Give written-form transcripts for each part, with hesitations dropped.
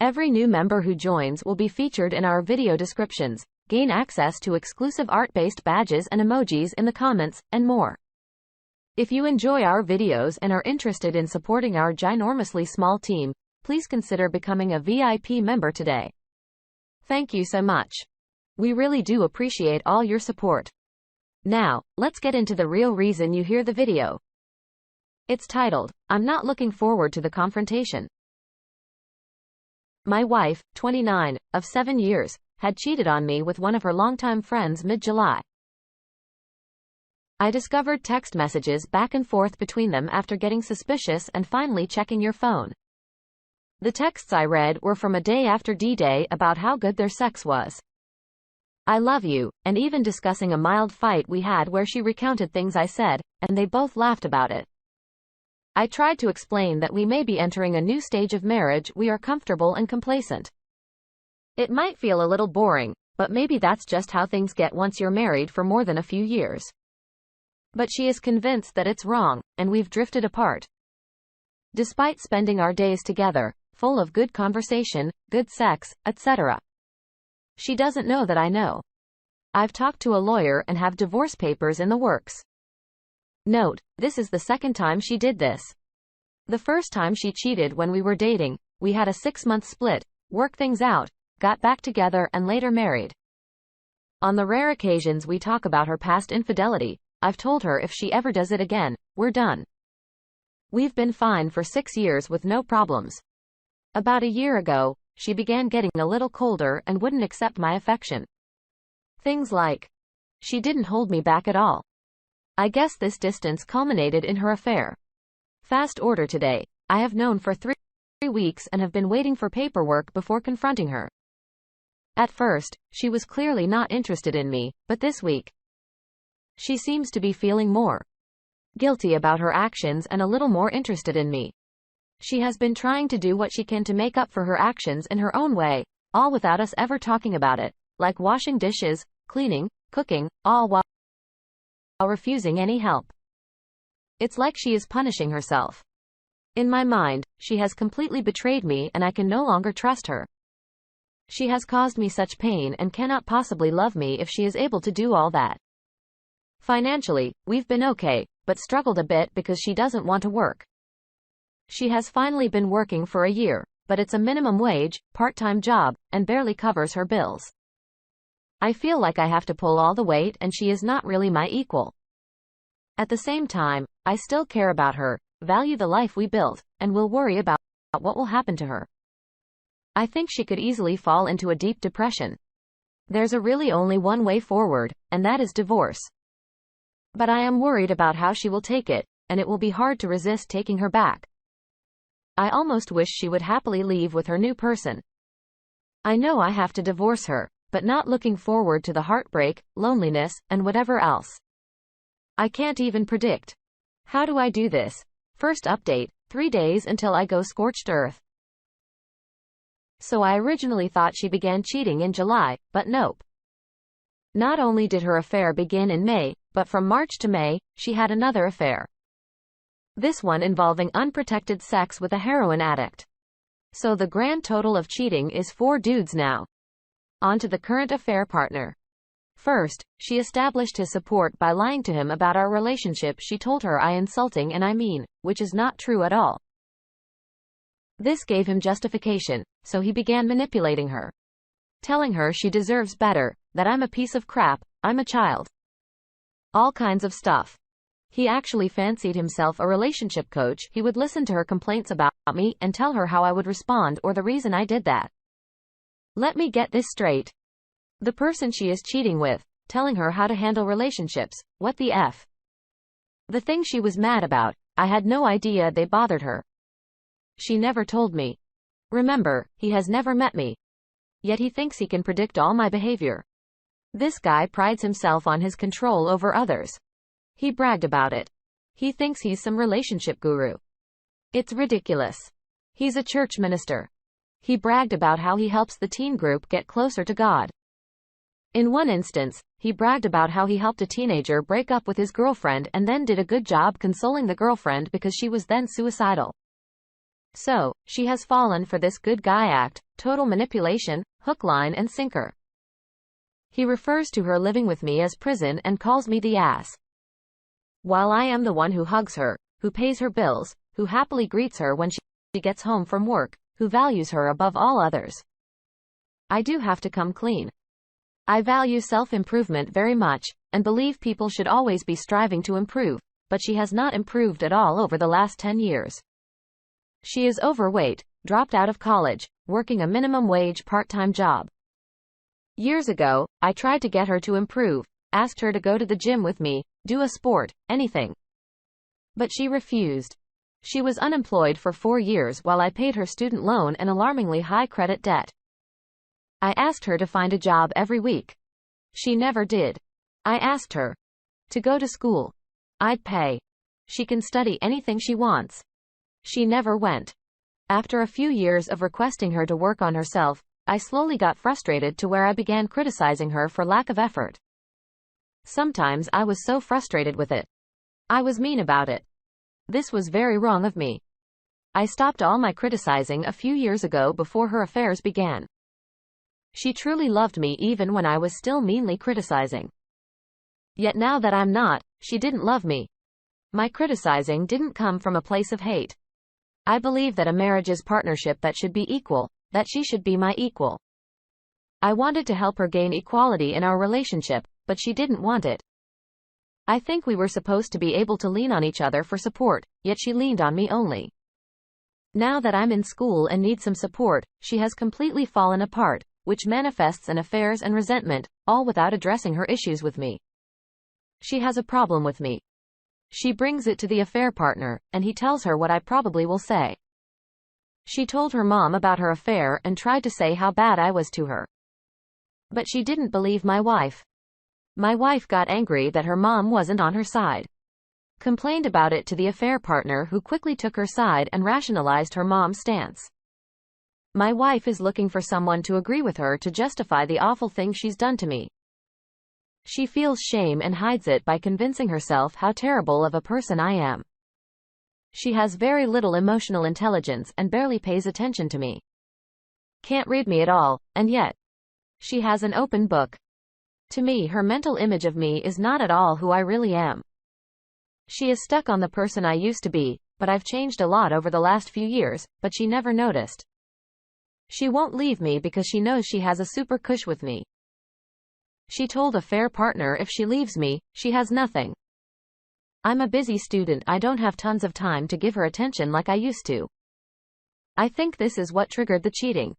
Every new member who joins will be featured in our video descriptions, gain access to exclusive art-based badges and emojis in the comments, and more. If you enjoy our videos and are interested in supporting our ginormously small team, please consider becoming a VIP member today. Thank you so much. We really do appreciate all your support. Now, let's get into the real reason you hear the video. It's titled, "I'm Not Looking Forward to the Confrontation." My wife, 29, of 7 years, had cheated on me with one of her longtime friends mid-July. I discovered text messages back and forth between them after getting suspicious and finally checking your phone. The texts I read were from a day after D-Day about how good their sex was. I love you, and even discussing a mild fight we had where she recounted things I said, and they both laughed about it. I tried to explain that we may be entering a new stage of marriage, we are comfortable and complacent. It might feel a little boring, but maybe that's just how things get once you're married for more than a few years. But she is convinced that it's wrong, and we've drifted apart. Despite spending our days together, full of good conversation, good sex, etc. She doesn't know that I know. I've talked to a lawyer and have divorce papers in the works. Note, this is the second time she did this. The first time she cheated when we were dating, we had a 6-month split, worked things out, got back together and later married. On the rare occasions we talk about her past infidelity, I've told her if she ever does it again, we're done. We've been fine for 6 years with no problems. About a year ago, she began getting a little colder and wouldn't accept my affection. Things like, she didn't hold me back at all. I guess this distance culminated in her affair. Fast order today. I have known for 3 weeks and have been waiting for paperwork before confronting her. At first, she was clearly not interested in me, but this week, she seems to be feeling more guilty about her actions and a little more interested in me. She has been trying to do what she can to make up for her actions in her own way, all without us ever talking about it, like washing dishes, cleaning, cooking, all while refusing any help. It's like she is punishing herself. In my mind, she has completely betrayed me and I can no longer trust her. She has caused me such pain and cannot possibly love me if she is able to do all that. Financially, we've been okay, but struggled a bit because she doesn't want to work. She has finally been working for a year, but it's a minimum wage, part-time job, and barely covers her bills. I feel like I have to pull all the weight and she is not really my equal. At the same time, I still care about her, value the life we built, and will worry about what will happen to her. I think she could easily fall into a deep depression. There's a really only one way forward, and that is divorce. But I am worried about how she will take it, and it will be hard to resist taking her back. I almost wish she would happily leave with her new person. I know I have to divorce her, but not looking forward to the heartbreak, loneliness, and whatever else. I can't even predict. How do I do this? First update, 3 days until I go scorched earth. So I originally thought she began cheating in July, but nope. Not only did her affair begin in May, but from March to May, she had another affair. This one involving unprotected sex with a heroin addict. So the grand total of cheating is 4 dudes now. On to the current affair partner. First, she established his support by lying to him about our relationship. She told her I insulting and I mean, which is not true at all. This gave him justification, so he began manipulating her. Telling her she deserves better, that I'm a piece of crap, I'm a child. All kinds of stuff. He actually fancied himself a relationship coach. He would listen to her complaints about me and tell her how I would respond or the reason I did that. Let me get this straight. The person she is cheating with, telling her how to handle relationships, what the F? The thing she was mad about, I had no idea they bothered her. She never told me. Remember, he has never met me. Yet he thinks he can predict all my behavior. This guy prides himself on his control over others. He bragged about it. He thinks he's some relationship guru. It's ridiculous. He's a church minister. He bragged about how he helps the teen group get closer to God. In one instance, he bragged about how he helped a teenager break up with his girlfriend and then did a good job consoling the girlfriend because she was then suicidal. So, she has fallen for this good guy act, total manipulation, hook, line, and sinker. He refers to her living with me as prison and calls me the ass. While I am the one who hugs her, who pays her bills, who happily greets her when she gets home from work, who values her above all others. I do have to come clean. I value self-improvement very much, and believe people should always be striving to improve, but she has not improved at all over the last 10 years. She is overweight, dropped out of college, working a minimum wage part-time job. Years ago, I tried to get her to improve, asked her to go to the gym with me, do a sport, anything. But she refused. She was unemployed for 4 years while I paid her student loan and alarmingly high credit debt. I asked her to find a job every week. She never did. I asked her to go to school. I'd pay. She can study anything she wants. She never went. After a few years of requesting her to work on herself, I slowly got frustrated to where I began criticizing her for lack of effort. Sometimes I was so frustrated with it. I was mean about it. This was very wrong of me. I stopped all my criticizing a few years ago before her affairs began. She truly loved me even when I was still meanly criticizing. Yet now that I'm not, she didn't love me. My criticizing didn't come from a place of hate. I believe that a marriage is partnership that should be equal, that she should be my equal. I wanted to help her gain equality in our relationship, but she didn't want it. I think we were supposed to be able to lean on each other for support, yet she leaned on me only. Now that I'm in school and need some support, she has completely fallen apart, which manifests in affairs and resentment, all without addressing her issues with me. She has a problem with me. She brings it to the affair partner, and he tells her what I probably will say. She told her mom about her affair and tried to say how bad I was to her. But she didn't believe my wife. My wife got angry that her mom wasn't on her side. Complained about it to the affair partner, who quickly took her side and rationalized her mom's stance. My wife is looking for someone to agree with her to justify the awful thing she's done to me. She feels shame and hides it by convincing herself how terrible of a person I am. She has very little emotional intelligence and barely pays attention to me. Can't read me at all, and yet she has an open book. To me, her mental image of me is not at all who I really am. She is stuck on the person I used to be, but I've changed a lot over the last few years, but she never noticed. She won't leave me because she knows she has a super cush with me. She told a fair partner if she leaves me, she has nothing. I'm a busy student, I don't have tons of time to give her attention like I used to. I think this is what triggered the cheating.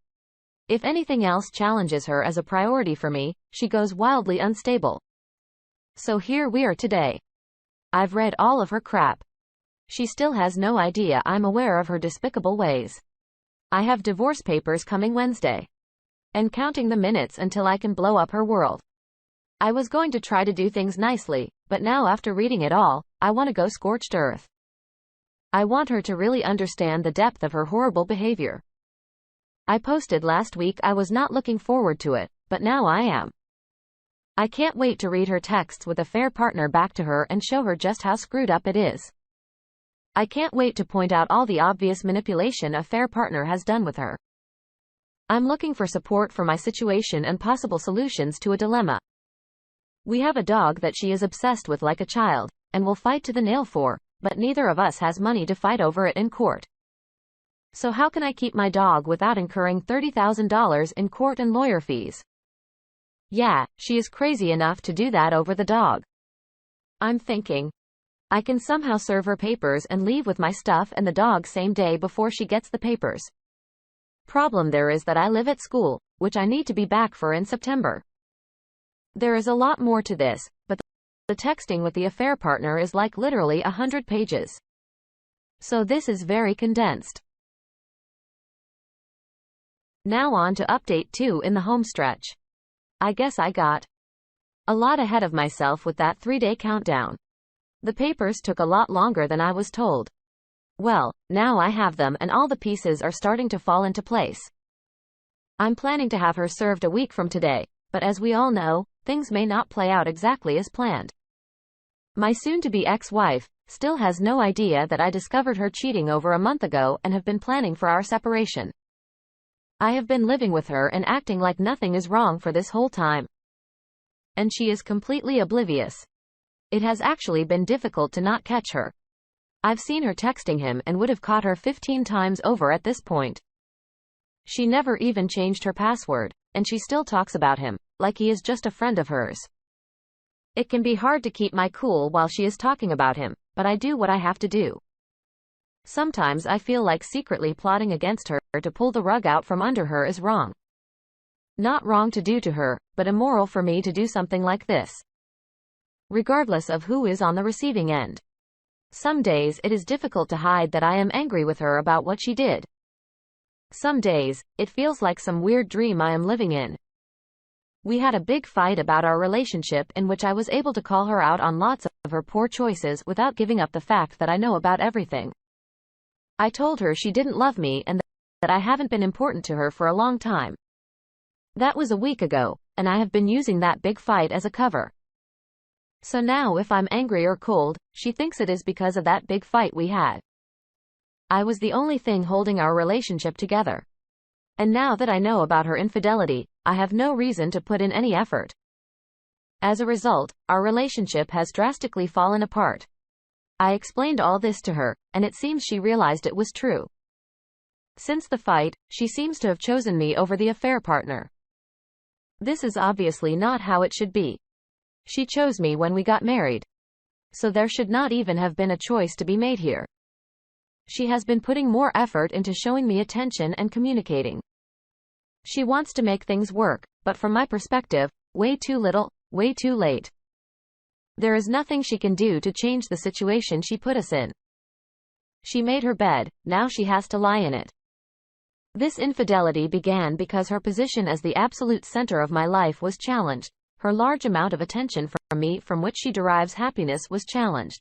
If anything else challenges her as a priority for me, she goes wildly unstable. So here we are today. I've read all of her crap. She still has no idea I'm aware of her despicable ways. I have divorce papers coming Wednesday. And counting the minutes until I can blow up her world. I was going to try to do things nicely, but now after reading it all, I want to go scorched earth. I want her to really understand the depth of her horrible behavior. I posted last week I was not looking forward to it, but now I am. I can't wait to read her texts with a fair partner back to her and show her just how screwed up it is. I can't wait to point out all the obvious manipulation a fair partner has done with her. I'm looking for support for my situation and possible solutions to a dilemma. We have a dog that she is obsessed with like a child, and will fight to the nail for, but neither of us has money to fight over it in court. So how can I keep my dog without incurring $30,000 in court and lawyer fees? Yeah, she is crazy enough to do that over the dog. I'm thinking I can somehow serve her papers and leave with my stuff and the dog same day before she gets the papers. Problem there is that I live at school, which I need to be back for in September. There is a lot more to this, but the texting with the affair partner is like literally 100 pages. So this is very condensed. Now on to update 2 in the home stretch. I guess I got a lot ahead of myself with that 3-day countdown. The papers took a lot longer than I was told. Well, now I have them and all the pieces are starting to fall into place. I'm planning to have her served a week from today, but as we all know, things may not play out exactly as planned. My soon-to-be ex-wife still has no idea that I discovered her cheating over a month ago and have been planning for our separation. I have been living with her and acting like nothing is wrong for this whole time. And she is completely oblivious. It has actually been difficult to not catch her. I've seen her texting him and would have caught her 15 times over at this point. She never even changed her password, and she still talks about him, like he is just a friend of hers. It can be hard to keep my cool while she is talking about him, but I do what I have to do. Sometimes I feel like secretly plotting against her to pull the rug out from under her is wrong. Not wrong to do to her, but immoral for me to do something like this. Regardless of who is on the receiving end. Some days it is difficult to hide that I am angry with her about what she did. Some days, it feels like some weird dream I am living in. We had a big fight about our relationship in which I was able to call her out on lots of her poor choices without giving up the fact that I know about everything. I told her she didn't love me and that I haven't been important to her for a long time. That was a week ago, and I have been using that big fight as a cover. So now if I'm angry or cold, she thinks it is because of that big fight we had. I was the only thing holding our relationship together. And now that I know about her infidelity, I have no reason to put in any effort. As a result, our relationship has drastically fallen apart. I explained all this to her, and it seems she realized it was true. Since the fight, she seems to have chosen me over the affair partner. This is obviously not how it should be. She chose me when we got married. So there should not even have been a choice to be made here. She has been putting more effort into showing me attention and communicating. She wants to make things work, but from my perspective, way too little, way too late. There is nothing she can do to change the situation she put us in. She made her bed, now she has to lie in it. This infidelity began because her position as the absolute center of my life was challenged. Her large amount of attention from me from which she derives happiness was challenged.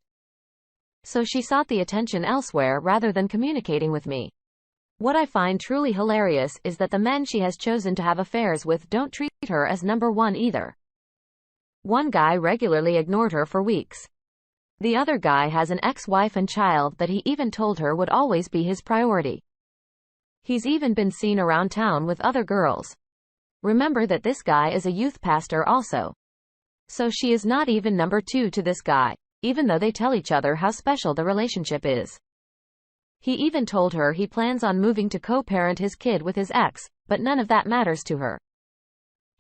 So she sought the attention elsewhere rather than communicating with me. What I find truly hilarious is that the men she has chosen to have affairs with don't treat her as number one either. One guy regularly ignored her for weeks. The other guy has an ex-wife and child that he even told her would always be his priority. He's even been seen around town with other girls. Remember that this guy is a youth pastor also. So she is not even number two to this guy, even though they tell each other how special the relationship is. He even told her he plans on moving to co-parent his kid with his ex, but none of that matters to her.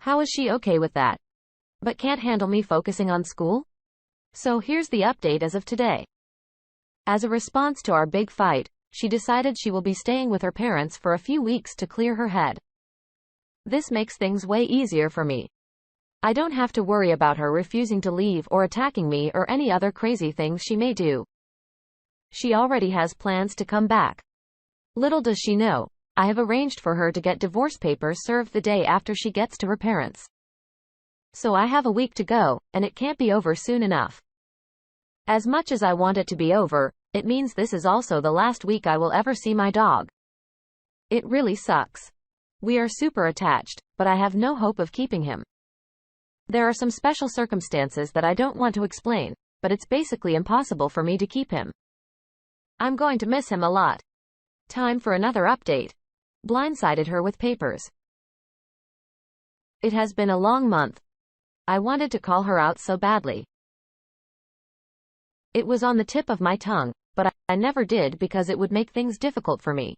How is she okay with that? But can't handle me focusing on school? So here's the update as of today. As a response to our big fight, she decided she will be staying with her parents for a few weeks to clear her head. This makes things way easier for me. I don't have to worry about her refusing to leave or attacking me or any other crazy things she may do. She already has plans to come back. Little does she know, I have arranged for her to get divorce papers served the day after she gets to her parents. So I have a week to go, and it can't be over soon enough. As much as I want it to be over, it means this is also the last week I will ever see my dog. It really sucks. We are super attached, but I have no hope of keeping him. There are some special circumstances that I don't want to explain, but it's basically impossible for me to keep him. I'm going to miss him a lot. Time for another update. Blindsided her with papers. It has been a long month. I wanted to call her out so badly. It was on the tip of my tongue, but I never did because it would make things difficult for me.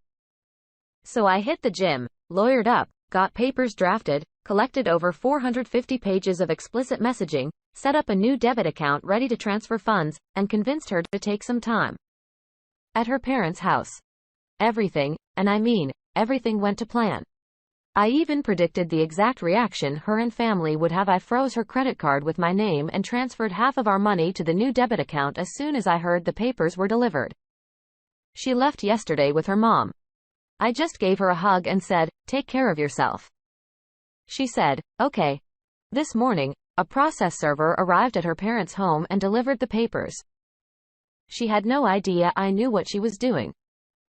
So I hit the gym, lawyered up, got papers drafted, collected over 450 pages of explicit messaging, set up a new debit account ready to transfer funds, and convinced her to take some time. At her parents' house. Everything, and I mean, everything went to plan. I even predicted the exact reaction her and family would have. I froze her credit card with my name and transferred half of our money to the new debit account as soon as I heard the papers were delivered. She left yesterday with her mom. I just gave her a hug and said, "Take care of yourself." She said, "Okay." This morning, a process server arrived at her parents' home and delivered the papers. She had no idea I knew what she was doing.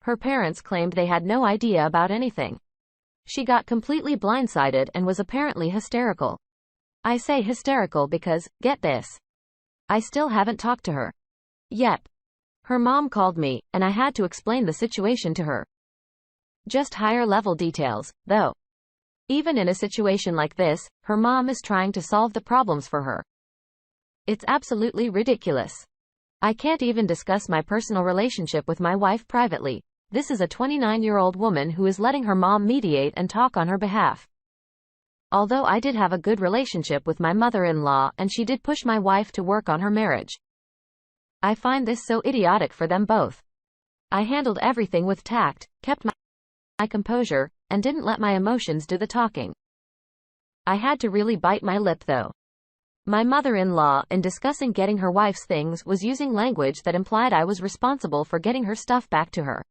Her parents claimed they had no idea about anything. She got completely blindsided and was apparently hysterical. I say hysterical because, get this. I still haven't talked to her yet. Her mom called me, and I had to explain the situation to her. Just higher level details, though. Even in a situation like this, her mom is trying to solve the problems for her. It's absolutely ridiculous. I can't even discuss my personal relationship with my wife privately. This is a 29-year-old woman who is letting her mom mediate and talk on her behalf. Although I did have a good relationship with my mother-in-law and she did push my wife to work on her marriage, I find this so idiotic for them both. I handled everything with tact, kept my composure, and didn't let my emotions do the talking. I had to really bite my lip though. My mother-in-law, in discussing getting her wife's things, was using language that implied I was responsible for getting her stuff back to her.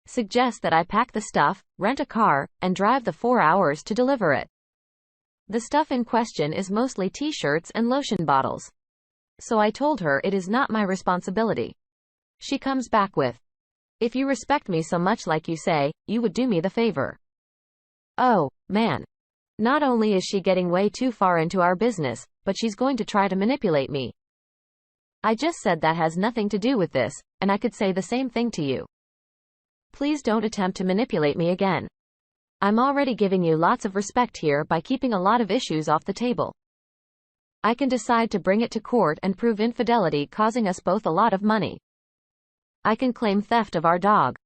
Suggest that I pack the stuff, rent a car, and drive the 4 hours to deliver it. The stuff in question is mostly t-shirts and lotion bottles. So I told her it is not my responsibility. She comes back with, "If you respect me so much like you say, you would do me the favor." Oh, man. Not only is she getting way too far into our business, but she's going to try to manipulate me. I just said that has nothing to do with this, and I could say the same thing to you. Please don't attempt to manipulate me again. I'm already giving you lots of respect here by keeping a lot of issues off the table. I can decide to bring it to court and prove infidelity causing us both a lot of money. I can claim theft of our dog.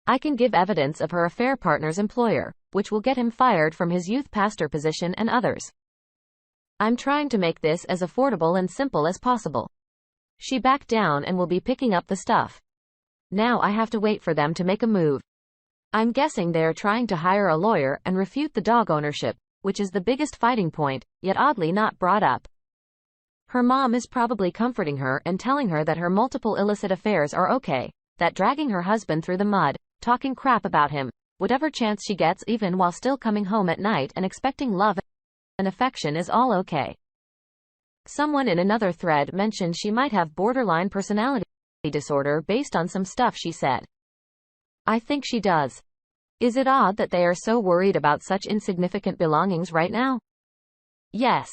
I can give evidence of her affair partner's employer, which will get him fired from his youth pastor position and others. I'm trying to make this as affordable and simple as possible. She backed down and will be picking up the stuff. Now I have to wait for them to make a move. I'm guessing they are trying to hire a lawyer and refute the dog ownership, which is the biggest fighting point, yet oddly not brought up. Her mom is probably comforting her and telling her that her multiple illicit affairs are okay, that dragging her husband through the mud, talking crap about him, whatever chance she gets even while still coming home at night and expecting love and affection is all okay. Someone in another thread mentioned she might have borderline personality disorder based on some stuff she said. I think she does. Is it odd that they are so worried about such insignificant belongings right now? Yes.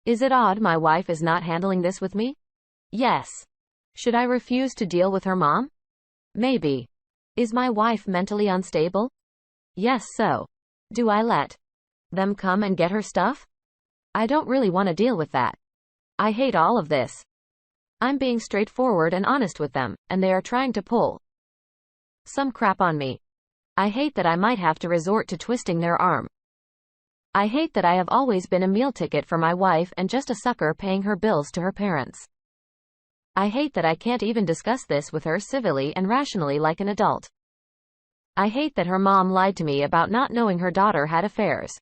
Is it odd my wife is not handling this with me? Yes. Should I refuse to deal with her mom? Maybe. Is my wife mentally unstable? Yes. So, do I let them come and get her stuff? I don't really want to deal with that. I hate all of this. I'm being straightforward and honest with them, and they are trying to pull some crap on me. I hate that I might have to resort to twisting their arm. I hate that I have always been a meal ticket for my wife and just a sucker paying her bills to her parents. I hate that I can't even discuss this with her civilly and rationally like an adult. I hate that her mom lied to me about not knowing her daughter had affairs.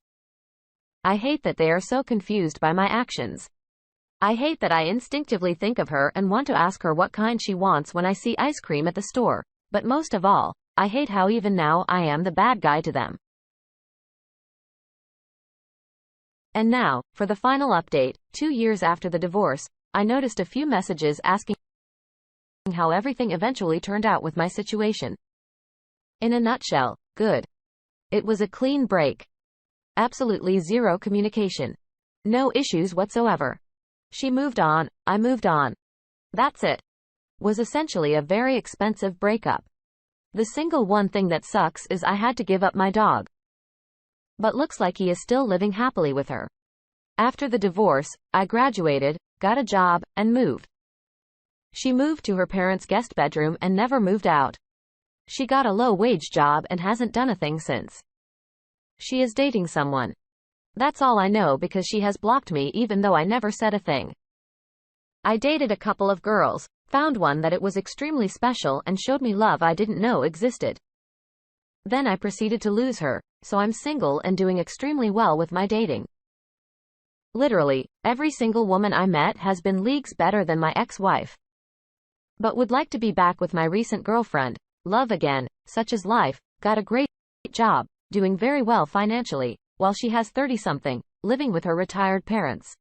I hate that they are so confused by my actions. I hate that I instinctively think of her and want to ask her what kind she wants when I see ice cream at the store, but most of all, I hate how even now I am the bad guy to them. And now, for the final update, 2 years after the divorce, I noticed a few messages asking how everything eventually turned out with my situation. In a nutshell, good. It was a clean break. Absolutely zero communication. No issues whatsoever. She moved on, I moved on. That's it. Was essentially a very expensive breakup. The single one thing that sucks is I had to give up my dog. But looks like he is still living happily with her. After the divorce, I graduated, got a job, and moved. She moved to her parents' guest bedroom and never moved out. She got a low-wage job and hasn't done a thing since. She is dating someone. That's all I know because she has blocked me even though I never said a thing. I dated a couple of girls, found one that it was extremely special and showed me love I didn't know existed. Then I proceeded to lose her, so I'm single and doing extremely well with my dating. Literally, every single woman I met has been leagues better than my ex-wife. But would like to be back with my recent girlfriend, love again, such as life, got a great job, doing very well financially, while she has 30-something, living with her retired parents.